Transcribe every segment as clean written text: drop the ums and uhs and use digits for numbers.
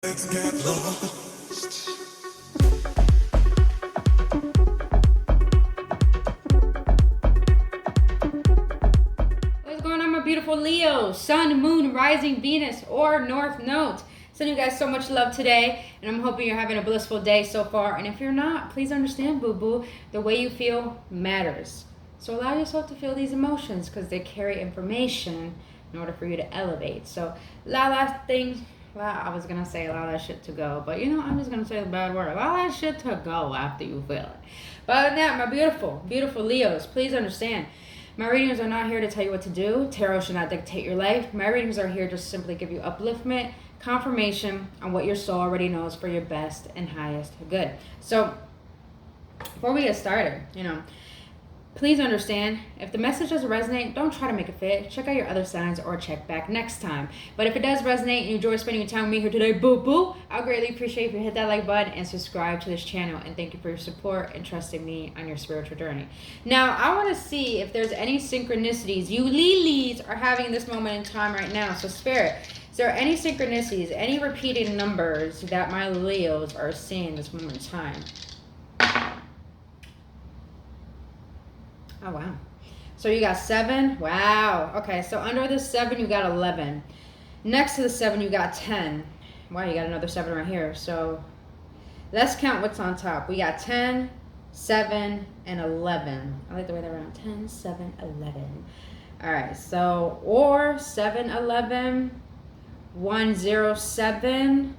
Let's get lost. What's going on, my beautiful Leo, Sun, Moon, Rising, Venus, or North Node? Sending you guys so much love today, and I'm hoping you're having a blissful day so far. And if you're not, please understand, boo-boo, the way you feel matters. So allow yourself to feel these emotions because they carry information in order for you to elevate. So allow that thing, I was going to say allow that shit to go, but I'm just going to say the bad word. Allow that shit to go after you feel it. But other than that, my beautiful, beautiful Leos, please understand, my readings are not here to tell you what to do. Tarot should not dictate your life. My readings are here to simply give you upliftment, confirmation on what your soul already knows for your best and highest good. So before we get started, please understand, if the message doesn't resonate, don't try to make it fit. Check out your other signs or check back next time. But if it does resonate and you enjoy spending your time with me here today, boo-boo, I'll greatly appreciate if you hit that like button and subscribe to this channel. And thank you for your support and trusting me on your spiritual journey. Now, I want to see if there's any synchronicities you Lilies are having in this moment in time right now. So Spirit, is there any synchronicities, any repeating numbers that my Leos are seeing this moment in time? Oh, wow. So you got 7. Wow. Okay, so under the 7, you got 11. Next to the 7, you got 10. Wow, you got another 7 right here. So let's count what's on top. We got 10, 7, and 11. I like the way they're around. 10, 7, 11. All right, so or 7, 11, 1, 0, 7,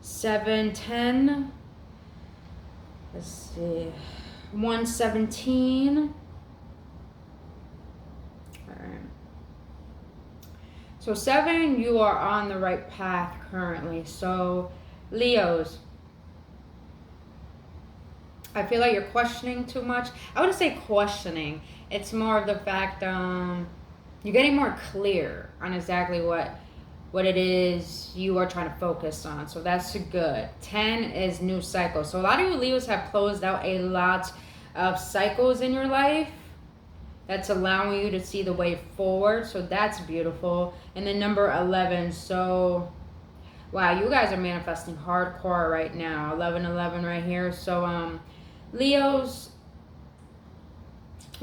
7, 10. Let's see. 1, 17. So 7, you are on the right path currently. So Leos, I feel like you're questioning too much. I wouldn't say questioning. It's more of the fact you're getting more clear on exactly what it is you are trying to focus on. So that's good. 10 is new cycle. So a lot of you Leos have closed out a lot of cycles in your life. That's allowing you to see the way forward. So that's beautiful. And then number 11. So, wow, you guys are manifesting hardcore right now. 11 right here. So, Leos,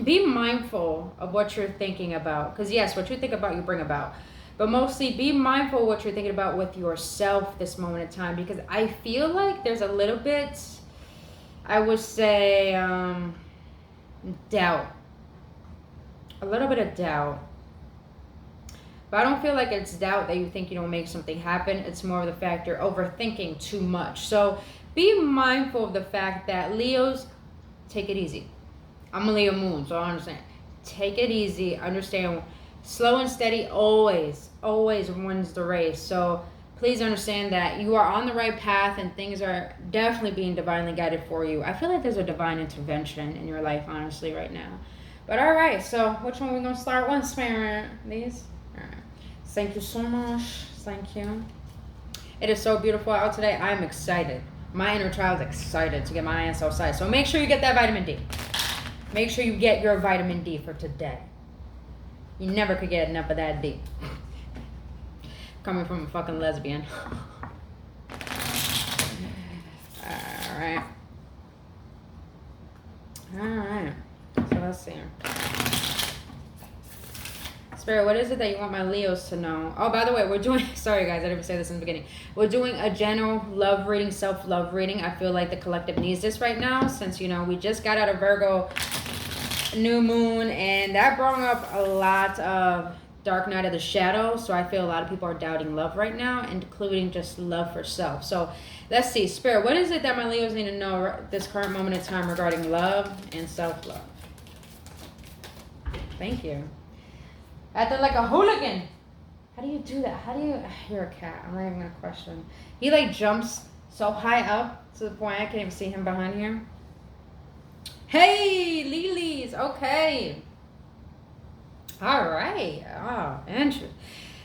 be mindful of what you're thinking about. Because, yes, what you think about, you bring about. But mostly be mindful of what you're thinking about with yourself this moment in time. Because I feel like there's a little bit, I would say, doubt. A little bit of doubt. But I don't feel like it's doubt that you think you don't make something happen. It's more of the fact you're overthinking too much. So be mindful of the fact that Leos, take it easy. I'm a Leo moon, so I understand. Take it easy. Understand, slow and steady always wins the race. So please understand that you are on the right path and things are definitely being divinely guided for you. I feel like there's a divine intervention in your life, honestly, right now. But all right, so which one are we going to start with, Spirit? These? All right. Thank you so much. Thank you. It is so beautiful out today. I'm excited. My inner child's excited to get my ass outside. So make sure you get that vitamin D. Make sure you get your vitamin D for today. You never could get enough of that D. Coming from a fucking lesbian. All right. All right. So let's see. Spirit, what is it that you want my Leos to know? Oh, by the way, we're doing, sorry guys, I didn't say this in the beginning. We're doing a general love reading, self-love reading. I feel like the collective needs this right now since, we just got out of Virgo new moon and that brought up a lot of dark night of the shadow. So I feel a lot of people are doubting love right now, including just love for self. So let's see, Spirit, what is it that my Leos need to know this current moment in time regarding love and self-love? Thank you. Acting like a hooligan. How do you do that? How do you... You're a cat. I'm not even going to question. He jumps so high up to the point I can't even see him behind here. Hey, Lilies. Okay. All right. Oh, interesting.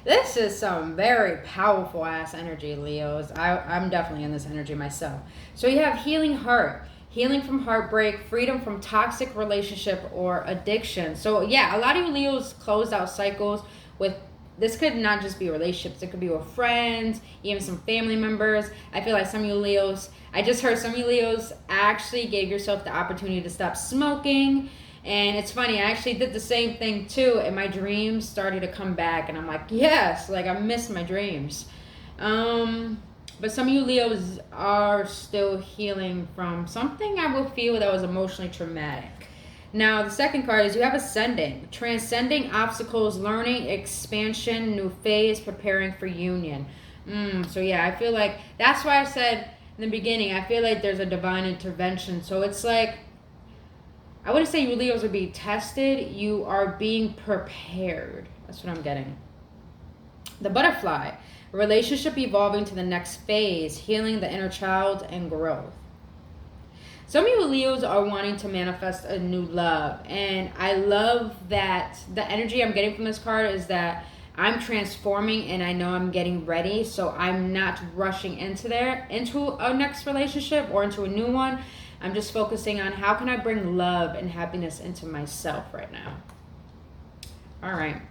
This is some very powerful ass energy, Leos. I'm definitely in this energy myself. So you have healing heart. Healing from heartbreak, freedom from toxic relationship or addiction. So yeah, a lot of you Leos closed out cycles with this could not just be relationships. It could be with friends, even some family members. I feel like some of you Leos, I just heard some of you Leos actually gave yourself the opportunity to stop smoking. And it's funny, I actually did the same thing too, and my dreams started to come back, and I'm like, yes, like I miss my dreams. But some of you Leos are still healing from something I will feel that was emotionally traumatic. Now, the second card is you have ascending, transcending obstacles, learning, expansion, new phase, preparing for union. So yeah, I feel like that's why I said in the beginning, I feel like there's a divine intervention. So it's like, I wouldn't say you Leos are being tested, you are being prepared. That's what I'm getting. The butterfly, a relationship evolving to the next phase, healing the inner child and growth. Some of you Leos are wanting to manifest a new love, and I love that the energy I'm getting from this card is that I'm transforming and I know I'm getting ready, so I'm not rushing into a next relationship or into a new one. I'm just focusing on how can I bring love and happiness into myself right now. All right.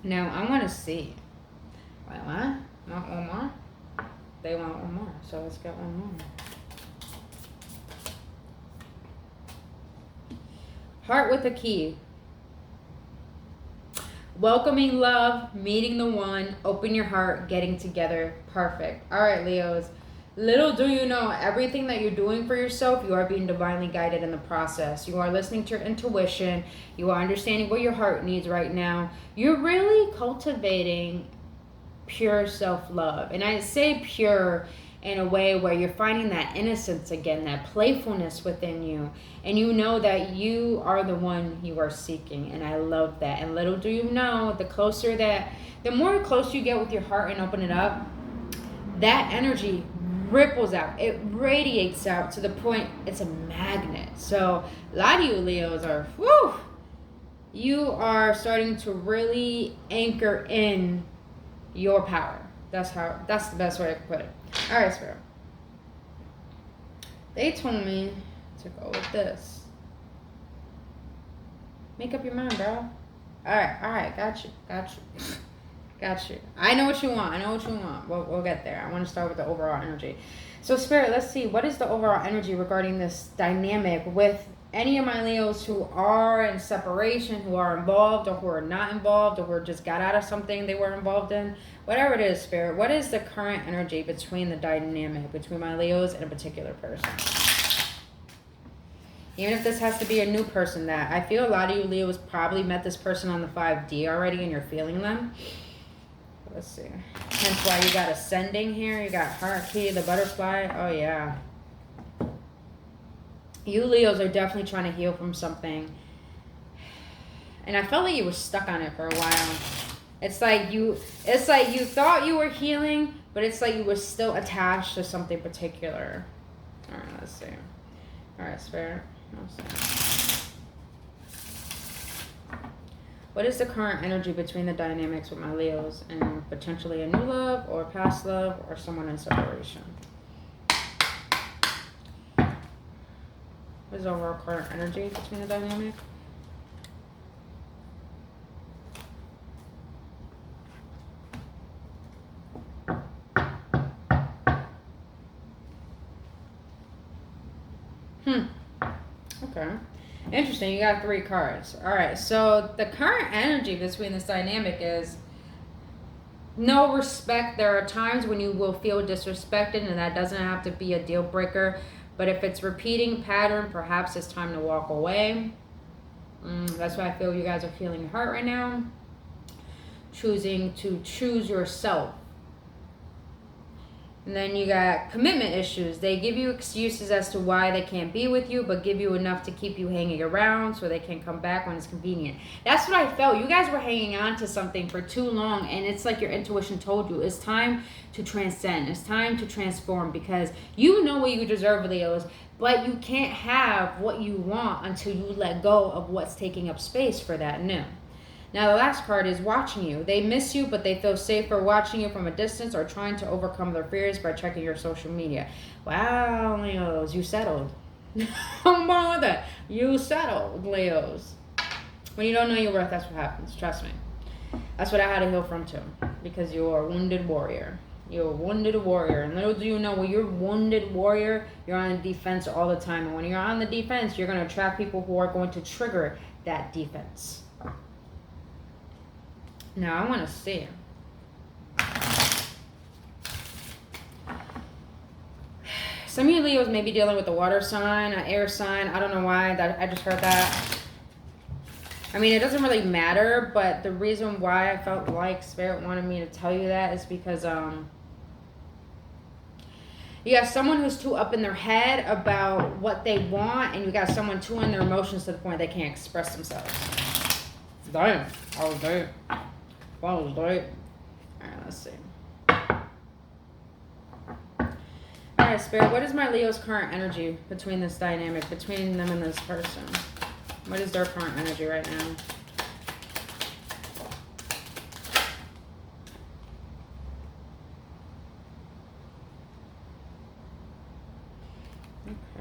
Now I want to see. Wait, what? Want one more? They want one more, so let's get one more. Heart with a key. Welcoming love, meeting the one, open your heart, getting together. Perfect. All right, Leos. Little do you know, everything that you're doing for yourself, you are being divinely guided in the process. You are listening to your intuition. You are understanding what your heart needs right now. You're really cultivating pure self-love. And I say pure in a way where you're finding that innocence again, that playfulness within you. And you know that you are the one you are seeking. And I love that. And little do you know, the more close you get with your heart and open it up, that energy ripples out. It radiates out to the point it's a magnet. So a lot of you Leos are, you are starting to really anchor in your power. That's the best way I can put it. All right, Spirit. They told me to go with this. Make up your mind, bro. All right, got you. Got you. I know what you want. We'll get there. I want to start with the overall energy. So, Spirit, let's see. What is the overall energy regarding this dynamic with any of my Leos who are in separation, who are involved, or who are not involved, or who just got out of something they were involved in? Whatever it is, Spirit, what is the current energy between the dynamic between my Leos and a particular person? Even if this has to be a new person, that I feel a lot of you Leos probably met this person on the 5D already and you're feeling them. Let's see. Hence why you got ascending here. You got heart key, the butterfly. Oh, yeah. You Leos are definitely trying to heal from something. And I felt like you were stuck on it for a while. It's like you thought you were healing, but it's like you were still attached to something particular. All right, let's see. All right, Spirit. Let's see. What is the current energy between the dynamics with my Leos and potentially a new love or past love or someone in separation? What is the overall current energy between the dynamic? Okay. Interesting. You got 3 cards. All right. So the current energy between this dynamic is no respect. There are times when you will feel disrespected, and that doesn't have to be a deal breaker. But if it's repeating pattern, perhaps it's time to walk away. That's why I feel you guys are feeling your heart right now. Choosing to choose yourself. And then you got commitment issues. They give you excuses as to why they can't be with you, but give you enough to keep you hanging around so they can come back when it's convenient. That's what I felt. You guys were hanging on to something for too long, and it's like your intuition told you. It's time to transcend. It's time to transform, because you know what you deserve, Leos, but you can't have what you want until you let go of what's taking up space for that new. Now, the last card is watching you. They miss you, but they feel safer watching you from a distance or trying to overcome their fears by checking your social media. Wow, Leos, you settled. Don't bother. You settled, Leos. When you don't know your worth, that's what happens. Trust me. That's what I had to heal from too. Because you're a wounded warrior. You're a wounded warrior. And little do you know, when you're a wounded warrior, you're on the defense all the time. And when you're on the defense, you're going to attract people who are going to trigger that defense. Now, I want to see. Some of you Leos may be dealing with a water sign, an air sign. I don't know why. I just heard that. I mean, it doesn't really matter, but the reason why I felt like Spirit wanted me to tell you that is because you got someone who's too up in their head about what they want, and you got someone too in their emotions to the point they can't express themselves. Damn. I was there. Alright, let's see. Alright, Spirit, what is my Leo's current energy between this dynamic, between them and this person? What is their current energy right now?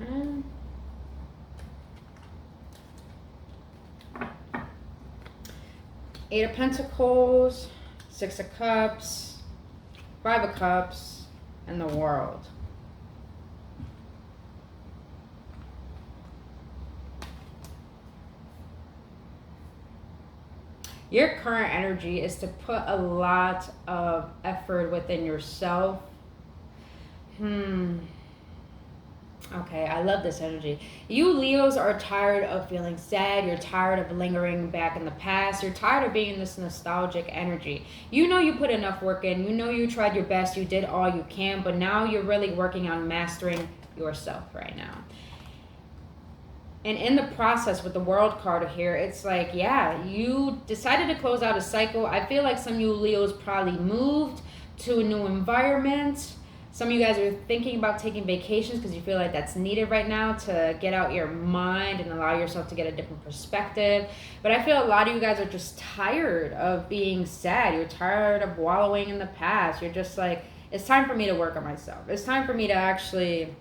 Okay. Eight of Pentacles, Six of Cups, Five of Cups, and the World. Your current energy is to put a lot of effort within yourself. Okay, I love this energy. You Leos are tired of feeling sad. You're tired of lingering back in the past. You're tired of being in this nostalgic energy. You know you put enough work in. You know you tried your best. You did all you can. But now you're really working on mastering yourself right now. And in the process with the World card here, it's like, yeah, you decided to close out a cycle. I feel like some of you Leos probably moved to a new environment. Some of you guys are thinking about taking vacations because you feel like that's needed right now to get out your mind and allow yourself to get a different perspective. But I feel a lot of you guys are just tired of being sad. You're tired of wallowing in the past. You're just like, it's time for me to work on myself. It's time for me to actually...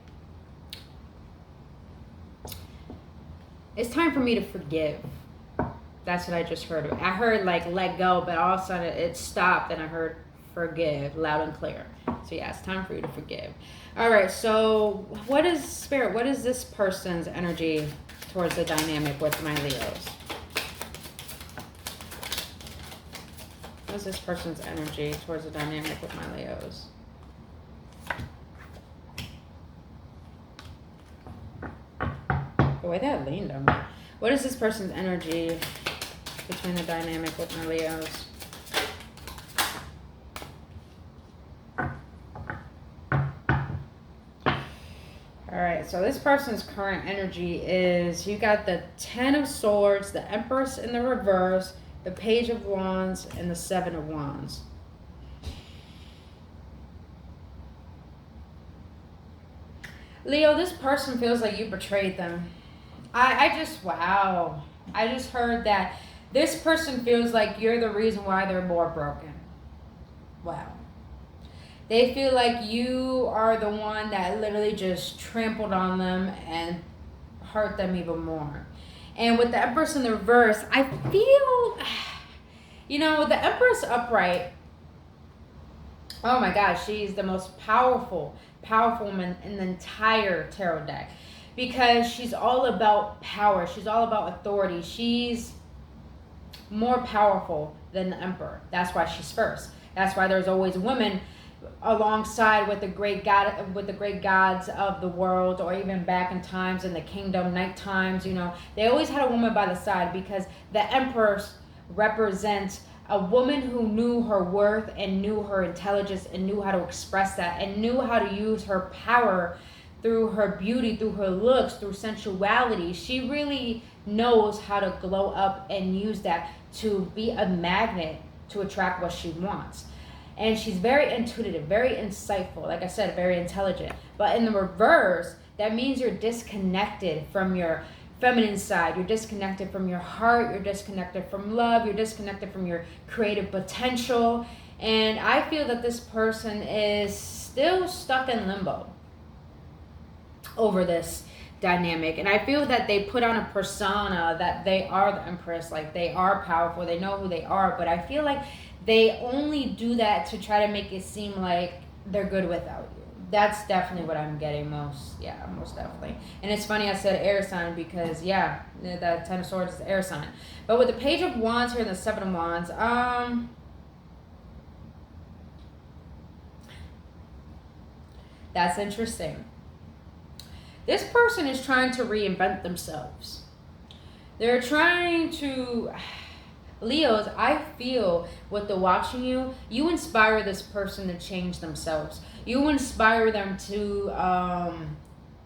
It's time for me to forgive. That's what I just heard. I heard like let go, but all of a sudden it stopped and I heard forgive loud and clear. So yeah, it's time for you to forgive. All right, so what is Spirit? What is this person's energy towards the dynamic with my Leos? What is this person's energy towards the dynamic with my Leos? The way that leaned on me. What is this person's energy between the dynamic with my Leos? Alright, so this person's current energy is, you got the Ten of Swords, the Empress in the reverse, the Page of Wands, and the Seven of Wands. Leo, this person feels like you betrayed them. I just heard that this person feels like you're the reason why they're more broken. Wow. They feel like you are the one that literally just trampled on them and hurt them even more. And with the Empress in the reverse, I feel, you know, the Empress upright, oh my gosh, she's the most powerful woman in the entire tarot deck. Because she's all about power. She's all about authority. She's more powerful than the Emperor. That's why she's first. That's why there's always women alongside with the great gods of the world, or even back in times in the kingdom, night times, you know, they always had a woman by the side, because the Empress represents a woman who knew her worth and knew her intelligence and knew how to express that and knew how to use her power through her beauty, through her looks, through sensuality. She really knows how to glow up and use that to be a magnet to attract what she wants. And she's very intuitive, very insightful, like I said, very intelligent. But in the reverse, that means you're disconnected from your feminine side. You're disconnected from your heart. You're disconnected from love. You're disconnected from your creative potential. And I feel that this person is still stuck in limbo over this dynamic, and I feel that they put on a persona that they are the Empress, like they are powerful, they know who they are, but I feel like they only do that to try to make it seem like they're good without you. That's definitely what I'm getting most. Yeah, most definitely. And it's funny I said air sign because, yeah, that Ten of Swords is air sign. But with the Page of Wands here and the Seven of Wands, that's interesting. This person is trying to reinvent themselves. They're trying to... Leos, I feel with the watching you, you inspire this person to change themselves. You inspire them to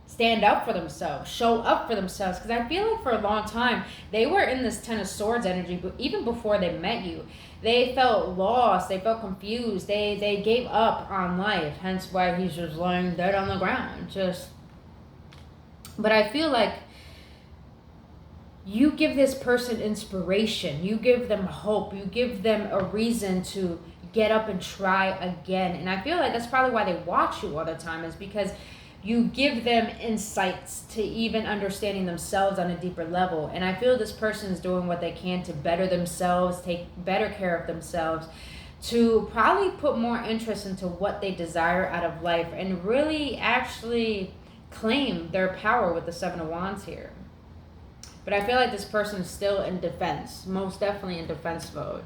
stand up for themselves, show up for themselves. Because I feel like for a long time, they were in this Ten of Swords energy, but even before they met you, they felt lost, they felt confused, they gave up on life. Hence why he's just lying dead on the ground. But I feel like you give this person inspiration. You give them hope. You give them a reason to get up and try again. And I feel like that's probably why they watch you all the time, is because you give them insights to even understanding themselves on a deeper level. And I feel this person is doing what they can to better themselves, take better care of themselves, to probably put more interest into what they desire out of life and really actually claim their power with the Seven of Wands here. But I feel like this person is still in defense, most definitely in defense mode.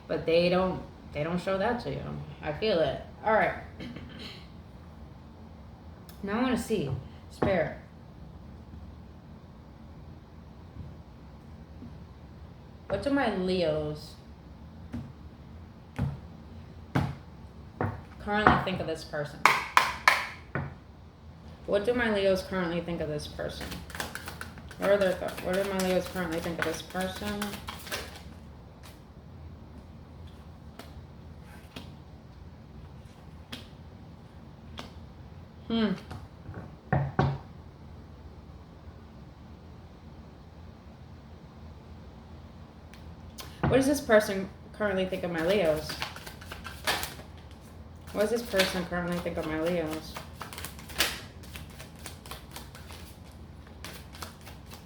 But they don't show that to you. I feel it. All right. Now I want to see Spirit. What do my Leos currently think of this person? What do my Leos currently think of this person? What do my Leos currently think of this person? What does this person currently think of my Leos? What does this person currently think of my Leos?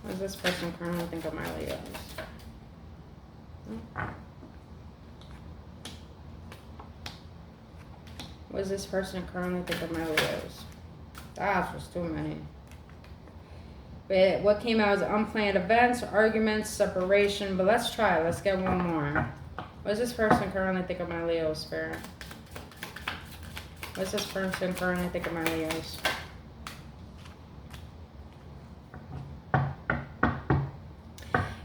What does this person currently think of my Leos? What does this person currently think of my Leos? That was too many. But what came out is unplanned events, arguments, separation. But let's try. Let's get one more. What does this person currently think of my Leos, Spirit? What does this person currently think of my Leos?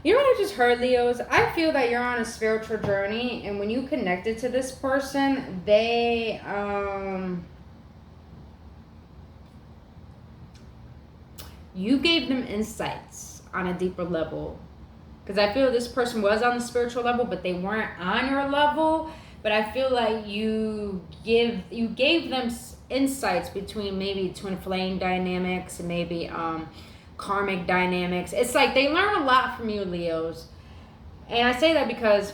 You know what I just heard, Leos? I feel that you're on a spiritual journey, and when you connected to this person, they you gave them insights on a deeper level. Because I feel this person was on the spiritual level, but they weren't on your level. But I feel like you gave them insights between maybe twin flame dynamics and maybe karmic dynamics. It's like they learn a lot from you, Leos. And I say that because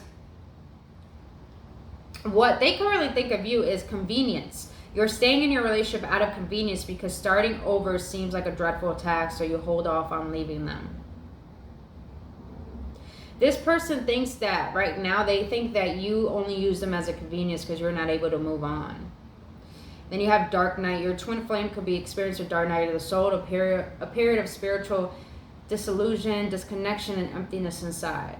what they currently think of you is convenience. You're staying in your relationship out of convenience because starting over seems like a dreadful task, so you hold off on leaving them. This person thinks that right now, they think that you only use them as a convenience because you're not able to move on. Then you have dark night. Your twin flame could be experiencing a dark night of the soul, a period of spiritual disillusion, disconnection, and emptiness inside.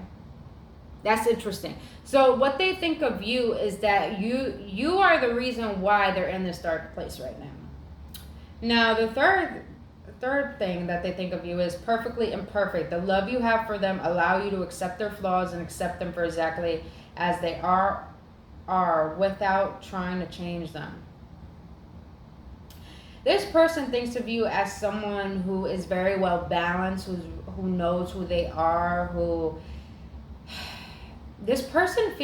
That's interesting. So what they think of you is that you are the reason why they're in this dark place right now. Now, the third thing that they think of you is perfectly imperfect. The love you have for them allow you to accept their flaws and accept them for exactly as they are without trying to change them. This person thinks of you as someone who is very well balanced, who knows who they are, this person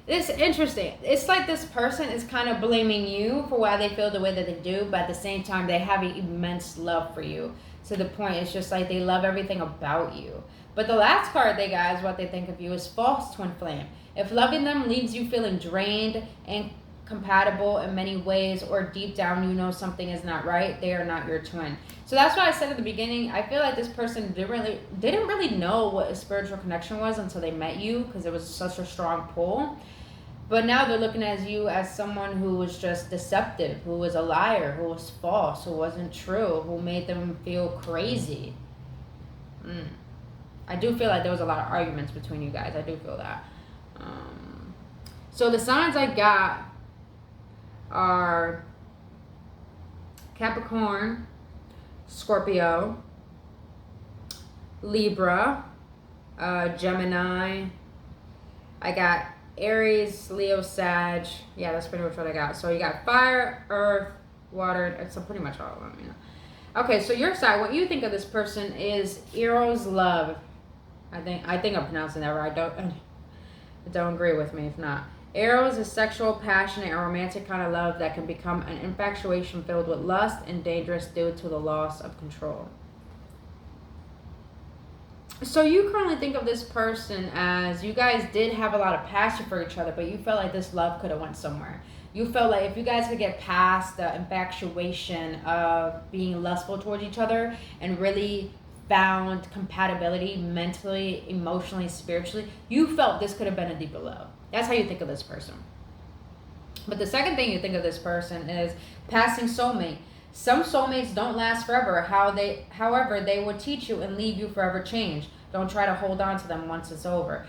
it's interesting. It's like this person is kind of blaming you for why they feel the way that they do, but at the same time, they have an immense love for you. To the point, it's just like they love everything about you. But the last card they got is what they think of you is false twin flame. If loving them leaves you feeling drained and compatible in many ways, or deep down you know something is not right, they are not your twin. So that's why I said at the beginning, I feel like this person didn't really know what a spiritual connection was until they met you, because it was such a strong pull. But now they're looking at you as someone who was just deceptive, who was a liar, who was false, who wasn't true, who made them feel crazy. I do feel like there was a lot of arguments between you guys. I do feel that. So the signs I got are Capricorn, Scorpio, Libra, Gemini. I got Aries, Leo, Sag. Yeah, that's pretty much what I got. So you got fire, earth, water. It's pretty much all of them, you know. Okay, so your side, what you think of this person is Eros love. I think I'm pronouncing that right. Don't agree with me if not. Eros is sexual, passionate, and romantic kind of love that can become an infatuation filled with lust and dangerous due to the loss of control. So you currently think of this person as you guys did have a lot of passion for each other, but you felt like this love could have went somewhere. You felt like if you guys could get past the infatuation of being lustful towards each other and really found compatibility mentally, emotionally, spiritually, you felt this could have been a deeper love. That's how you think of this person. But the second thing you think of this person is passing soulmate. Some soulmates don't last forever. However, they will teach you and leave you forever changed. Don't try to hold on to them once it's over.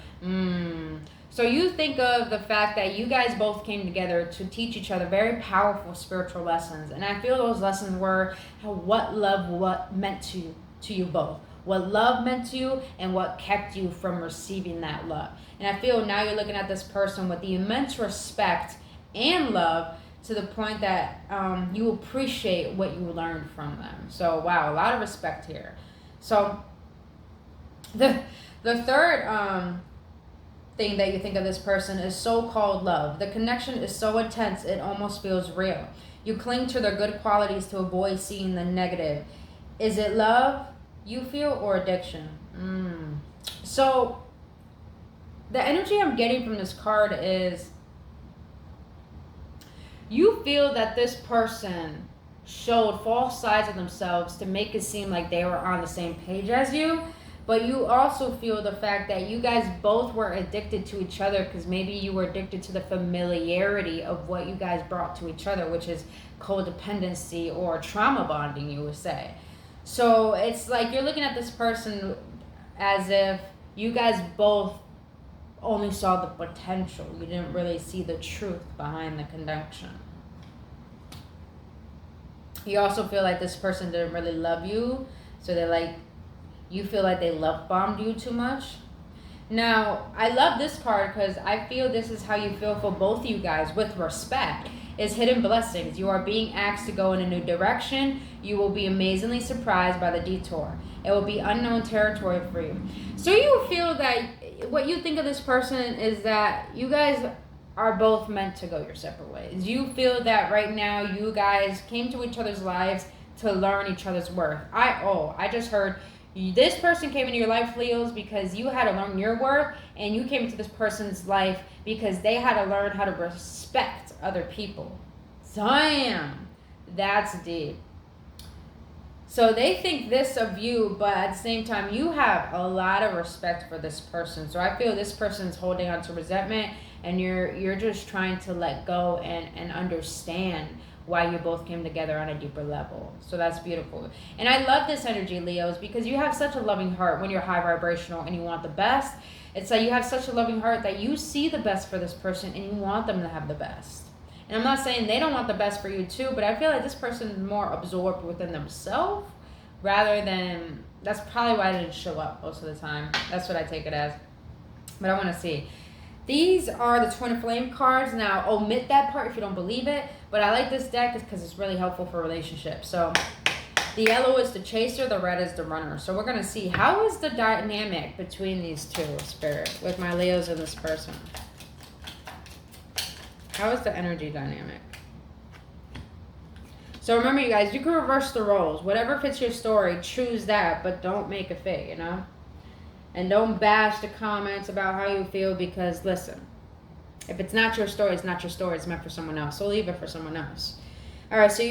So you think of the fact that you guys both came together to teach each other very powerful spiritual lessons. And I feel those lessons were what love meant to you both. What love meant to you and what kept you from receiving that love. And I feel now you're looking at this person with the immense respect and love to the point that you appreciate what you learned from them. So wow, a lot of respect here. So the third thing that you think of this person is so-called love. The connection is so intense it almost feels real. You cling to their good qualities to avoid seeing the negative. Is it love you feel or addiction? So the energy I'm getting from this card is you feel that this person showed false sides of themselves to make it seem like they were on the same page as you, but you also feel the fact that you guys both were addicted to each other because maybe you were addicted to the familiarity of what you guys brought to each other, which is codependency or trauma bonding, you would say. So it's like you're looking at this person as if you guys both only saw the potential. You didn't really see the truth behind the connection. You also feel like this person didn't really love you, so you feel like they love bombed you too much. Now, I love this card because I feel this is how you feel for both of you guys with respect. Is hidden blessings. You are being asked to go in a new direction. You will be amazingly surprised by the detour. It will be unknown territory for you. So you feel that what you think of this person is that you guys are both meant to go your separate ways. You feel that right now you guys came to each other's lives to learn each other's worth. I just heard this person came into your life, Leos, because you had to learn your worth, and you came into this person's life because they had to learn how to respect other people. Damn, that's deep. So they think this of you, but at the same time, you have a lot of respect for this person. So I feel this person's holding on to resentment, and you're just trying to let go and understand why you both came together on a deeper level. So that's beautiful. And I love this energy, Leos, because you have such a loving heart when you're high vibrational and you want the best. It's like you have such a loving heart that you see the best for this person and you want them to have the best. And I'm not saying they don't want the best for you too, but I feel like this person is more absorbed within themselves rather than, that's probably why it didn't show up most of the time. That's what I take it as. But I want to see. These are the Twin Flame cards. Now, omit that part if you don't believe it. But I like this deck because it's really helpful for relationships. So, the yellow is the chaser, the red is the runner. So, we're going to see how is the dynamic between these two, Spirit, with my Leos and this person. How is the energy dynamic? So, remember, you guys, you can reverse the roles. Whatever fits your story, choose that, but don't make it fit, you know? And don't bash the comments about how you feel because, listen, If it's not your story, it's not your story. It's meant for someone else. So leave it for someone else. All right, so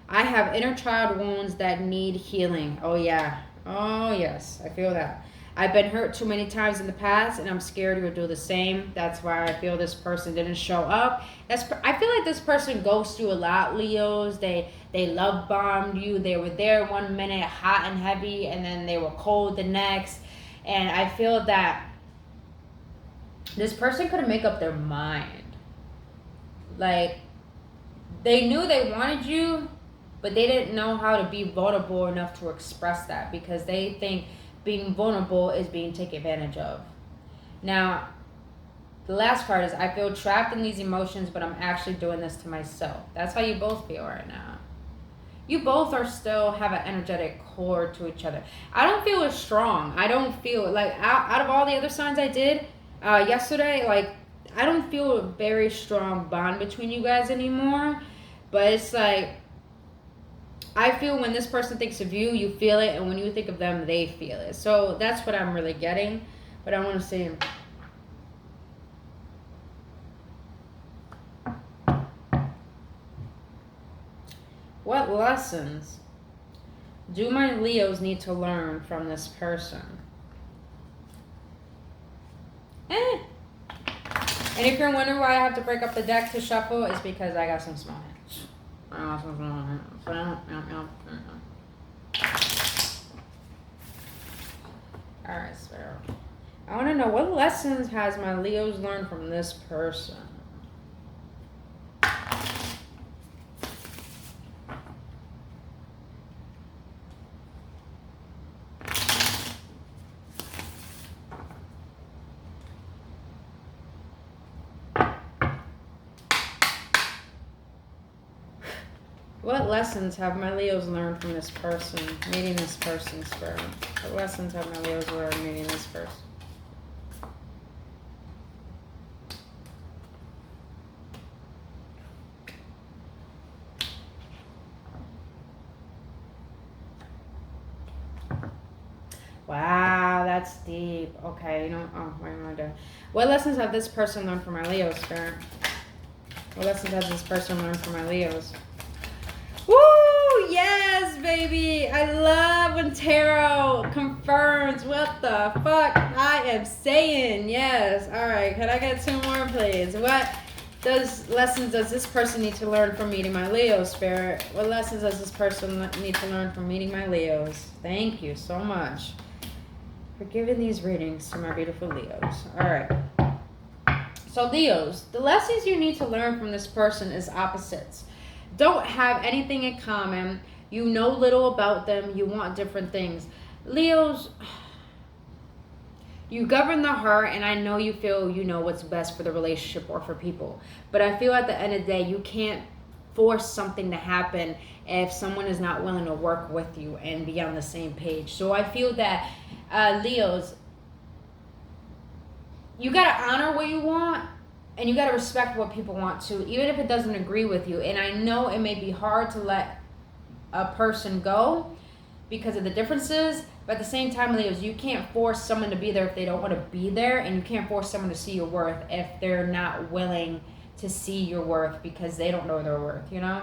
I have inner child wounds that need healing. Oh, yeah. Oh, yes. I feel that. I've been hurt too many times in the past, and I'm scared to do the same. That's why I feel this person didn't show up. I feel like this person goes through a lot, Leos. They love bombed you. They were there 1 minute, hot and heavy, and then they were cold the next. And I feel that this person couldn't make up their mind. Like, they knew they wanted you, but they didn't know how to be vulnerable enough to express that, because they think being vulnerable is being taken advantage of. Now, the last part is, I feel trapped in these emotions, but I'm actually doing this to myself. That's how you both feel right now. You both are still have an energetic core to each other. I don't feel as strong. I don't feel like, out of all the other signs I did yesterday, like, I don't feel a very strong bond between you guys anymore. But it's like, I feel when this person thinks of you, you feel it, and when you think of them, they feel it. So that's what I'm really getting. But I want to see. What lessons do my Leos need to learn from this person? And if you're wondering why I have to break up the deck to shuffle, it's because I got some small hands. Alright, so I want to know, what lessons has my Leos learned from this person? What lessons have my Leos learned from this person, meeting this person, Spirit? What lessons have my Leos learned meeting this person? Wow, that's deep. Okay, what am I doing? What lessons have this person learned from my Leos, Spirit? What lessons has this person learned from my Leos? Woo! Yes, baby! I love when tarot confirms what the fuck I am saying. Yes. Alright, can I get 2 more, please? What lessons does this person need to learn from meeting my Leo, Spirit? What lessons does this person need to learn from meeting my Leos? Thank you so much for giving these readings to my beautiful Leos. Alright. So Leos, the lessons you need to learn from this person is opposites. Don't have anything in common. You know little about them. You want different things. Leos, you govern the heart, and I know you feel you know what's best for the relationship or for people. But I feel at the end of the day, you can't force something to happen if someone is not willing to work with you and be on the same page. So I feel that, Leos, you got to honor what you want. And you got to respect what people want to, even if it doesn't agree with you. And I know it may be hard to let a person go because of the differences. But at the same time, Leos, you can't force someone to be there if they don't want to be there. And you can't force someone to see your worth if they're not willing to see your worth because they don't know their worth, you know?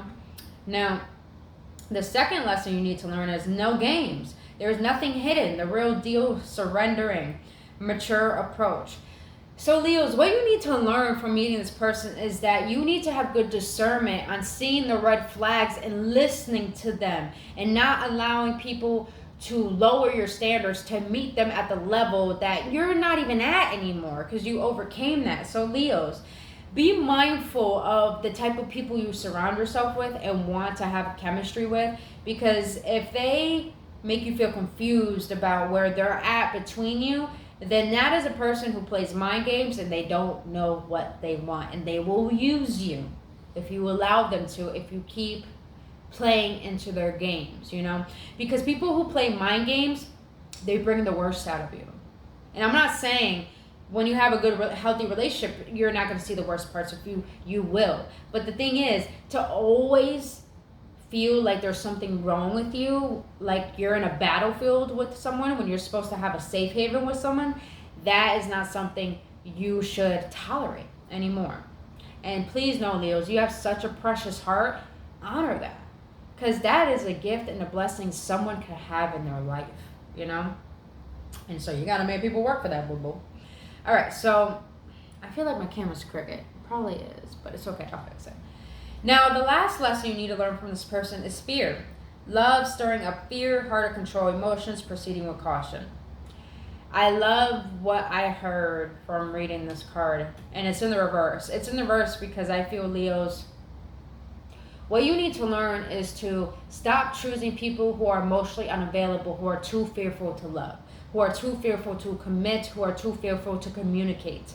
Now, the second lesson you need to learn is no games. There's nothing hidden. The real deal, surrendering, mature approach. So Leos, what you need to learn from meeting this person is that you need to have good discernment on seeing the red flags and listening to them and not allowing people to lower your standards to meet them at the level that you're not even at anymore because you overcame that. So Leos, be mindful of the type of people you surround yourself with and want to have chemistry with, because if they make you feel confused about where they're at between you, then that is a person who plays mind games and they don't know what they want, and they will use you if you allow them to, if you keep playing into their games, you know? Because people who play mind games, they bring the worst out of you. And I'm not saying when you have a good, healthy relationship, you're not going to see the worst parts of you. You will. But the thing is, to always feel like there's something wrong with you, like you're in a battlefield with someone when you're supposed to have a safe haven with someone, that is not something you should tolerate. anymore. And please know, Leos, you have such a precious heart. Honor that. Because that is a gift and a blessing someone could have in their life, you know? And so you got to make people work for that, boo-boo. All right, so I feel like my camera's crooked. It probably is, but it's okay. I'll fix it. Now, the last lesson you need to learn from this person is fear. Love stirring up fear, hard to control emotions, proceeding with caution. I love what I heard from reading this card, and it's in the reverse. It's in the reverse because I feel, Leos, what you need to learn is to stop choosing people who are emotionally unavailable, who are too fearful to love, who are too fearful to commit, who are too fearful to communicate.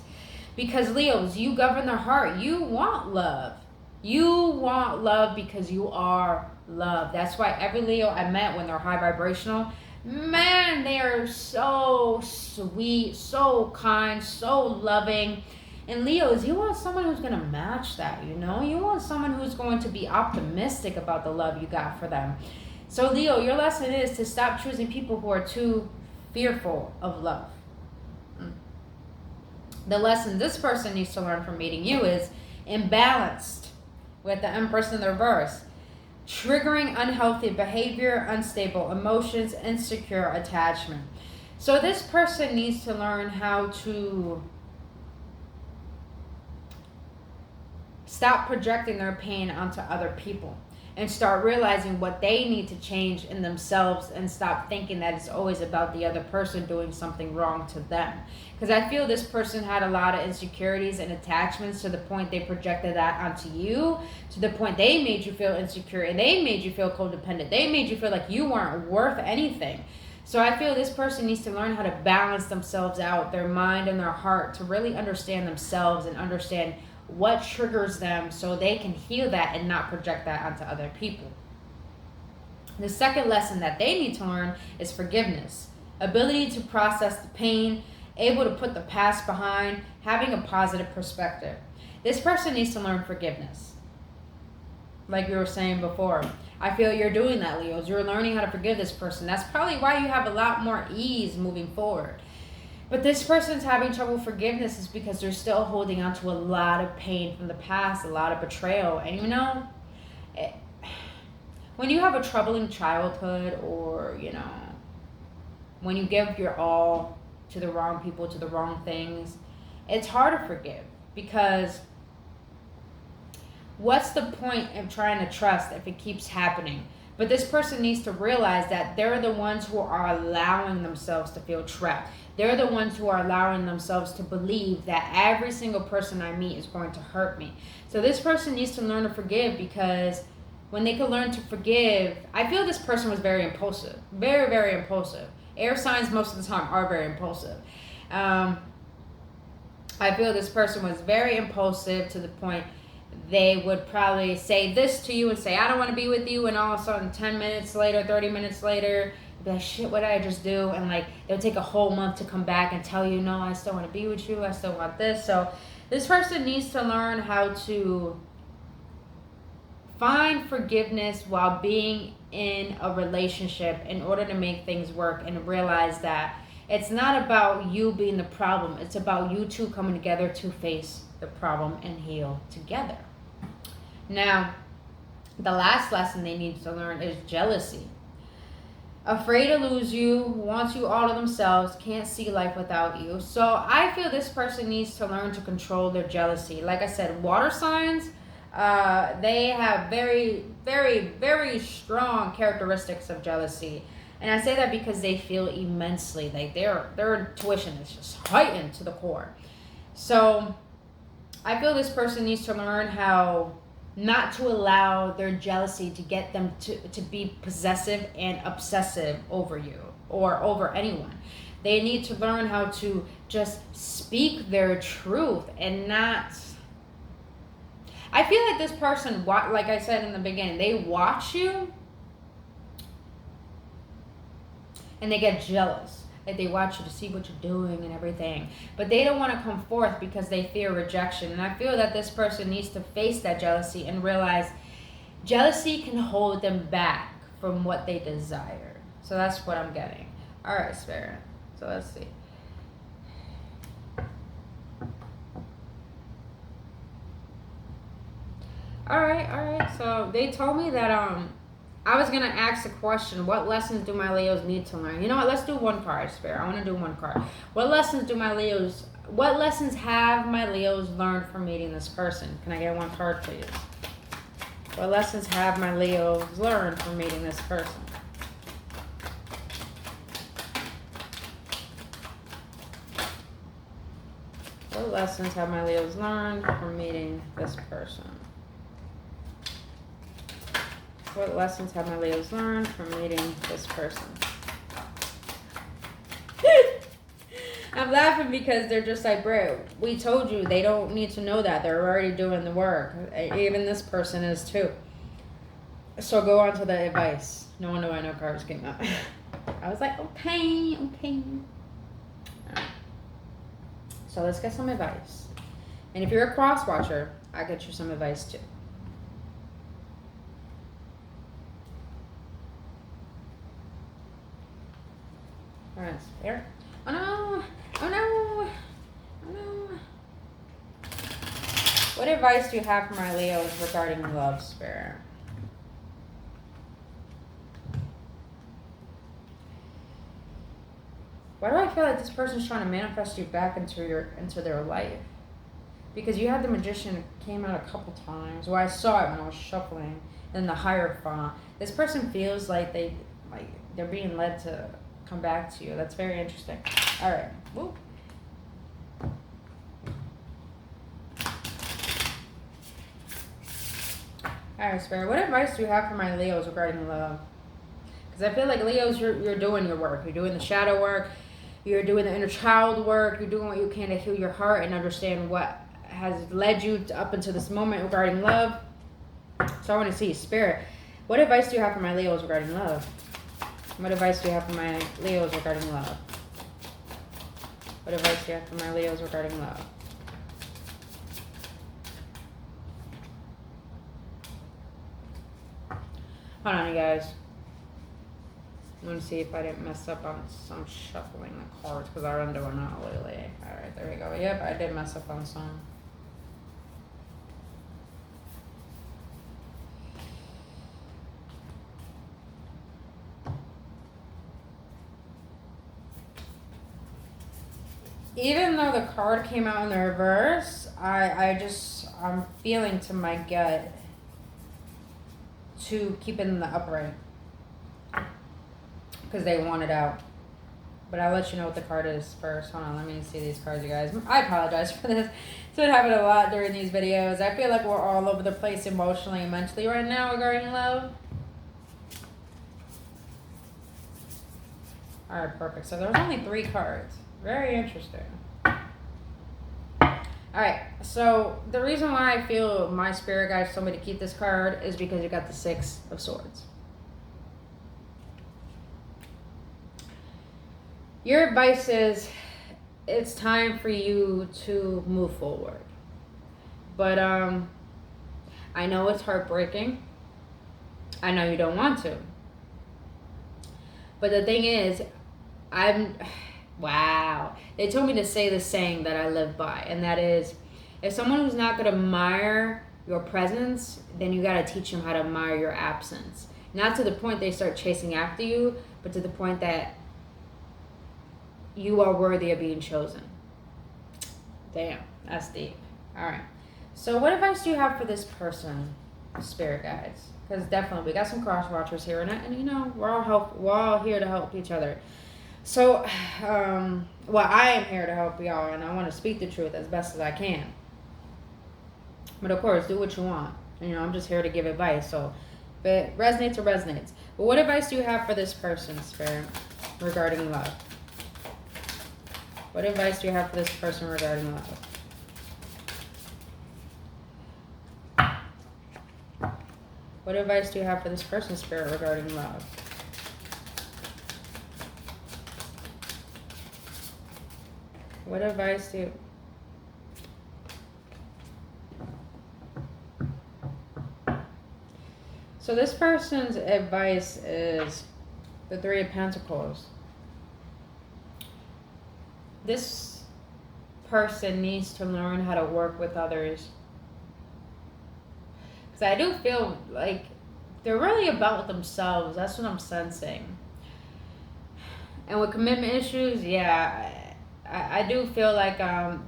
Because, Leos, you govern their heart. You want love. You want love because you are love. That's why every Leo I met, when they're high vibrational, man, they are so sweet, so kind, so loving. And Leos, you want someone who's going to match that, you know? You want someone who's going to be optimistic about the love you got for them. So, Leo, your lesson is to stop choosing people who are too fearful of love. The lesson this person needs to learn from meeting you is imbalanced, with the Empress in the reverse. Triggering unhealthy behavior, unstable emotions, insecure attachment. So this person needs to learn how to stop projecting their pain onto other people and start realizing what they need to change in themselves, and stop thinking that it's always about the other person doing something wrong to them. Because I feel this person had a lot of insecurities and attachments to the point they projected that onto you, to the point they made you feel insecure and they made you feel codependent. They made you feel like you weren't worth anything. So I feel this person needs to learn how to balance themselves out, their mind and their heart, to really understand themselves and understand what triggers them so they can heal that and not project that onto other people. The second lesson that they need to learn is forgiveness. Ability to process the pain, able to put the past behind, having a positive perspective. This person needs to learn forgiveness. Like we were saying before, I feel you're doing that, Leos. You're learning how to forgive this person. That's probably why you have a lot more ease moving forward. But this person's having trouble with forgiveness is because they're still holding on to a lot of pain from the past, a lot of betrayal. And you know, when you have a troubling childhood, or, you know, when you give your all to the wrong people, to the wrong things, it's hard to forgive, because what's the point of trying to trust if it keeps happening? But this person needs to realize that they're the ones who are allowing themselves to feel trapped. They're the ones who are allowing themselves to believe that every single person I meet is going to hurt me. So this person needs to learn to forgive, because when they can learn to forgive, I feel this person was very impulsive. Very, very impulsive. Air signs most of the time are very impulsive. I feel this person was very impulsive to the point they would probably say this to you and say, I don't want to be with you. And all of a sudden, 10 minutes later, 30 minutes later, be like, shit, what did I just do? And like, they'll take a whole month to come back and tell you, no, I still want to be with you. I still want this. So this person needs to learn how to find forgiveness while being in a relationship in order to make things work, and realize that it's not about you being the problem. It's about you two coming together to face the problem and heal together. Now, the last lesson they need to learn is jealousy. Afraid to lose you, wants you all to themselves, can't see life without you. So I feel this person needs to learn to control their jealousy. Like I said, water signs, they have very, very, very strong characteristics of jealousy. And I say that because they feel immensely, like their intuition is just heightened to the core. So I feel this person needs to learn how not to allow their jealousy to get them to be possessive and obsessive over you or over anyone. They need to learn how to just speak their truth and not... I feel like this person, like I said in the beginning, they watch you and they get jealous. Like they watch you to see what you're doing and everything. But they don't want to come forth because they fear rejection. And I feel that this person needs to face that jealousy and realize jealousy can hold them back from what they desire. So that's what I'm getting. All right, Spirit. So let's see. All right, all right. So they told me that I was gonna ask the question, what lessons do my Leos need to learn? You know what? Let's do one card, Spirit. I want to do one card. What lessons have my Leos learned from meeting this person? Can I get one card, please? What lessons have my Leos learned from meeting this person? What lessons have my Leos learned from meeting this person? What lessons have my Leos learned from meeting this person? I'm laughing because they're just like, bro, we told you they don't need to know that. They're already doing the work. Even this person is too. So go on to the advice. No wonder why no cards came out. I was like, okay. Right. So let's get some advice. And if you're a cross watcher, I'll get you some advice too. All right, Spirit. Oh no! Oh no! Oh no! What advice do you have for my Leos regarding love, Spirit? Why do I feel like this person's trying to manifest you back into their life? Because you had the Magician came out a couple times. Well, I saw it when I was shuffling. Then the Hierophant. This person feels like they're being led to come back to you. That's very interesting. All right. Woo. All right, Spirit. What advice do you have for my Leos regarding love? Because I feel like Leos, you're doing your work. You're doing the shadow work. You're doing the inner child work. You're doing what you can to heal your heart and understand what has led you up until this moment regarding love. So I want to see, Spirit, what advice do you have for my Leos regarding love? What advice do you have for my Leos regarding love? What advice do you have for my Leos regarding love? Hold on, you guys. I want to see if I didn't mess up on some shuffling the cards because I've been doing that lately. Alright, there we go. Yep, I did mess up on some. Even though the card came out in the reverse, I'm feeling to my gut to keep it in the upright. Because they want it out. But I'll let you know what the card is first. Hold on, let me see these cards, you guys. I apologize for this. It's been happening a lot during these videos. I feel like we're all over the place emotionally and mentally right now regarding love. Alright, perfect. So there was only 3 cards. Very interesting. Alright, so the reason why I feel my spirit guides told me to keep this card is because you got the 6 of Swords. Your advice is it's time for you to move forward. But I know it's heartbreaking. I know you don't want to. But the thing is, wow. They told me to say the saying that I live by, and that is, if someone who's not going to admire your presence, then you got to teach them how to admire your absence. Not to the point they start chasing after you, but to the point that you are worthy of being chosen. Damn, that's deep. All right. So what advice do you have for this person, spirit guides? Because definitely we got some cross watchers here, and you know we're all here to help each other. So, well, I am here to help y'all, and I want to speak the truth as best as I can. But of course, do what you want. You know, I'm just here to give advice. So, if it resonates, it resonates. But what advice do you have for this person, spirit, regarding love? What advice do you have for this person regarding love? What advice do you have for this person, spirit, regarding love? What advice do you... So this person's advice is the 3 of Pentacles. This person needs to learn how to work with others. Because I do feel like they're really about themselves. That's what I'm sensing. And with commitment issues, yeah, I do feel like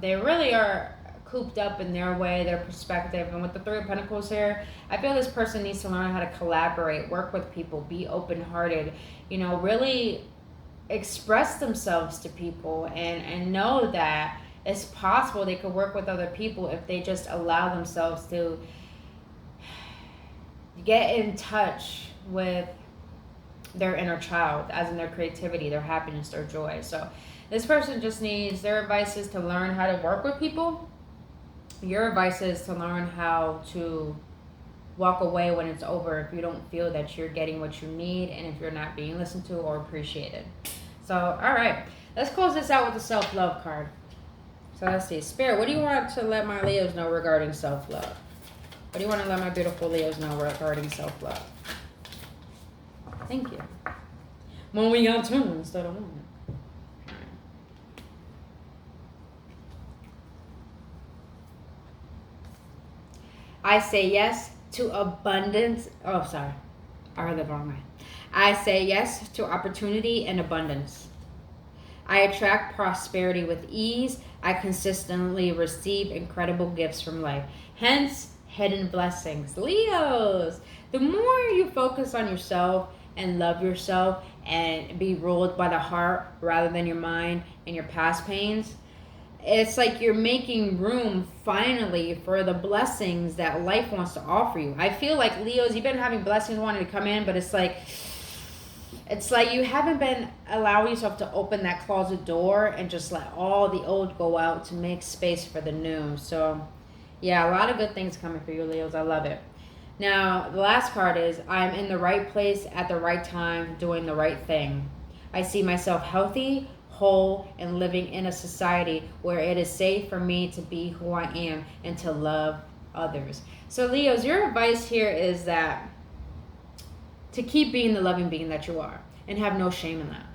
they really are cooped up in their way, their perspective. And with the Three of Pentacles here, I feel this person needs to learn how to collaborate, work with people, be open-hearted, you know, really express themselves to people, and know that it's possible they could work with other people if they just allow themselves to get in touch with their inner child, as in their creativity, their happiness, their joy. So this person just needs, their advice is to learn how to work with people. Your advice is to learn how to walk away when it's over if you don't feel that you're getting what you need and if you're not being listened to or appreciated. So, all right, let's close this out with the self-love card. So let's see. Spirit, what do you want to let my Leos know regarding self-love? What do you want to let my beautiful Leos know regarding self-love? Thank you. When we got two instead of one. I say yes to abundance. Oh, sorry. I read the wrong way. I say yes to opportunity and abundance. I attract prosperity with ease. I consistently receive incredible gifts from life. Hence, hidden blessings. Leos, the more you focus on yourself and love yourself and be ruled by the heart rather than your mind and your past pains, it's like you're making room finally for the blessings that life wants to offer you. I feel like, Leos, you've been having blessings wanting to come in, but it's like you haven't been allowing yourself to open that closet door and just let all the old go out to make space for the new. So yeah, a lot of good things coming for you, Leos. I love it. Now, the last card is, I'm in the right place at the right time, doing the right thing. I see myself healthy, whole, and living in a society where it is safe for me to be who I am and to love others. So, Leos, your advice here is that to keep being the loving being that you are and have no shame in that.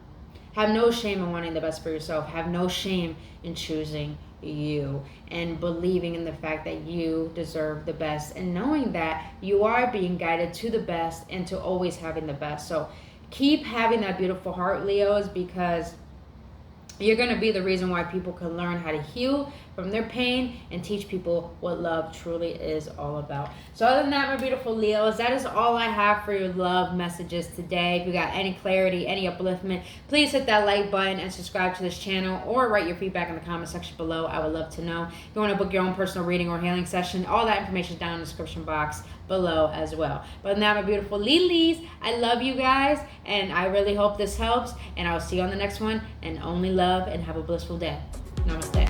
Have no shame in wanting the best for yourself. Have no shame in choosing you and believing in the fact that you deserve the best and knowing that you are being guided to the best and to always having the best. So keep having that beautiful heart, Leos, because you're going to be the reason why people can learn how to heal from their pain and teach people what love truly is all about. So other than that, my beautiful Leos, that is all I have for your love messages today. If you got any clarity, any upliftment, please hit that like button and subscribe to this channel, or write your feedback in the comment section below. I would love to know. If you want to book your own personal reading or healing session, all that information is down in the description box below as well. But now, my beautiful Lilies, I love you guys, and I really hope this helps, and I'll see you on the next one. And only love, and have a blissful day. Namaste.